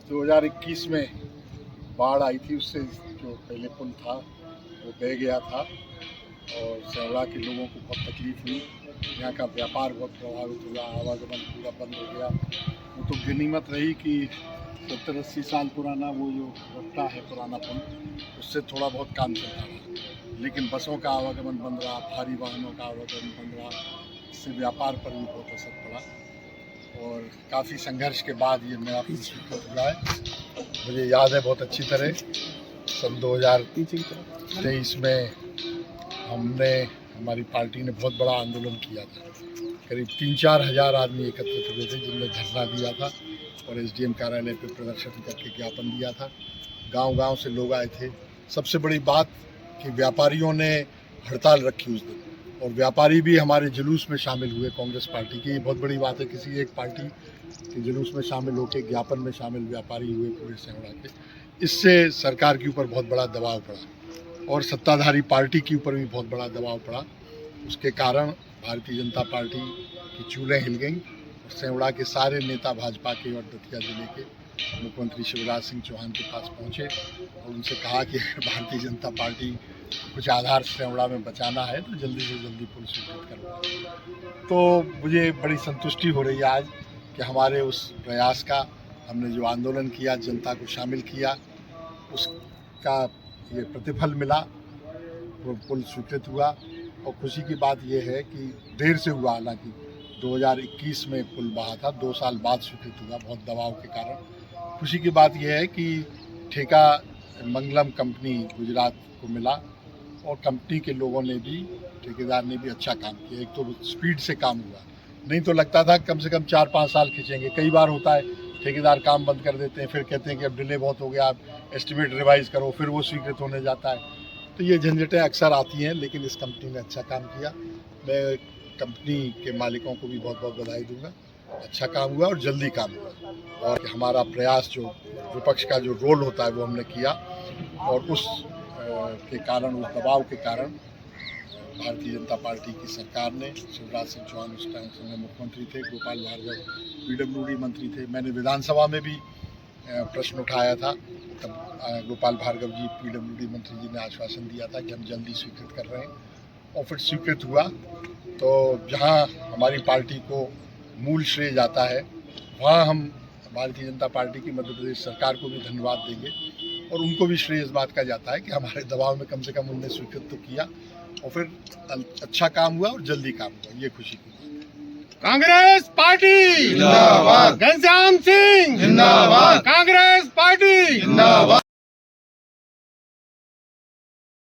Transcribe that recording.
2021 में बाढ़ आई थी, उससे जो पहले पुल था वो बह गया था और सेवड़ा के लोगों को बहुत तकलीफ हुई। यहाँ का व्यापार बहुत प्रभावित हुआ, आवागमन पूरा बंद हो गया। वो तो गनीमत रही कि 70-80 साल पुराना वो जो रफ्ता है पुराना पुल, उससे थोड़ा बहुत काम चलता रहा, लेकिन बसों का आवागमन बंद रहा, भारी वाहनों का आवागमन बंद रहा। इससे व्यापार पर भी बहुत असर पड़ा और काफ़ी संघर्ष के बाद ये नया पुल स्वीकृत हुआ है। मुझे याद है बहुत अच्छी तरह, सन 2023 में हमारी पार्टी ने बहुत बड़ा आंदोलन किया था। करीब 3-4 हज़ार आदमी एकत्रित हुए थे, जिनने धरना दिया था और एसडीएम कार्यालय पर प्रदर्शन करके ज्ञापन दिया था। गांव-गांव से लोग आए थे। सबसे बड़ी बात कि व्यापारियों ने हड़ताल रखी उस दिन, और व्यापारी भी हमारे जुलूस में शामिल हुए। कांग्रेस पार्टी की ये बहुत बड़ी बात है, किसी एक पार्टी के जुलूस में शामिल होकर ज्ञापन में शामिल व्यापारी हुए पूरे सेवड़ा के। इससे सरकार के ऊपर बहुत बड़ा दबाव पड़ा और सत्ताधारी पार्टी के ऊपर भी बहुत बड़ा दबाव पड़ा। उसके कारण भारतीय जनता पार्टी की चूल्हें हिल गईं और सेवड़ा के सारे नेता भाजपा के और दतिया जिले के मुख्यमंत्री शिवराज सिंह चौहान के पास पहुंचे और उनसे कहा कि भारतीय जनता पार्टी कुछ आधार सेवड़ा में बचाना है तो जल्दी से जल्दी पुल स्वीकृत करवाएं। तो मुझे बड़ी संतुष्टि हो रही है आज कि हमारे उस प्रयास का, हमने जो आंदोलन किया, जनता को शामिल किया, उसका ये प्रतिफल मिला, वो पुल स्वीकृत हुआ। और खुशी की बात यह है कि देर से हुआ, हालांकि 2021 में पुल बहा था, 2 साल बाद स्वीकृत हुआ बहुत दबाव के कारण। खुशी की बात यह है कि ठेका मंगलम कंपनी गुजरात को मिला और कंपनी के लोगों ने भी, ठेकेदार ने भी अच्छा काम किया। एक तो स्पीड से काम हुआ, नहीं तो लगता था कम से कम 4-5 साल खींचेंगे। कई बार होता है ठेकेदार काम बंद कर देते हैं, फिर कहते हैं कि अब डिले बहुत हो गया, आप एस्टिमेट रिवाइज करो, फिर वो स्वीकृत होने जाता है। तो ये झंझटें अक्सर आती हैं, लेकिन इस कंपनी ने अच्छा काम किया। मैं कंपनी के मालिकों को भी बहुत बहुत बधाई दूंगा। अच्छा काम हुआ और जल्दी काम हुआ, और हमारा प्रयास, जो विपक्ष का जो रोल होता है वो हमने किया, और उस के कारण, उस दबाव के कारण भारतीय जनता पार्टी की सरकार ने, शिवराज सिंह चौहान उस टाइम समय मुख्यमंत्री थे, गोपाल भार्गव पीडब्ल्यूडी मंत्री थे, मैंने विधानसभा में भी प्रश्न उठाया था, तब गोपाल भार्गव जी पीडब्ल्यूडी मंत्री जी ने आश्वासन दिया था कि हम जल्दी स्वीकृत कर रहे हैं, और फिर स्वीकृत हुआ। तो जहां हमारी पार्टी को मूल श्रेय जाता है, वहां हम भारतीय जनता पार्टी की मध्य प्रदेश सरकार को भी धन्यवाद देंगे, और उनको भी श्रेय इस बात का जाता है कि हमारे दबाव में कम से कम उनने स्वीकृत तो किया और फिर अच्छा काम हुआ और जल्दी काम हुआ। ये खुशी की बात है। कांग्रेस पार्टी जिंदाबाद, घनश्याम सिंह जिंदाबाद, कांग्रेस पार्टी जिंदाबाद।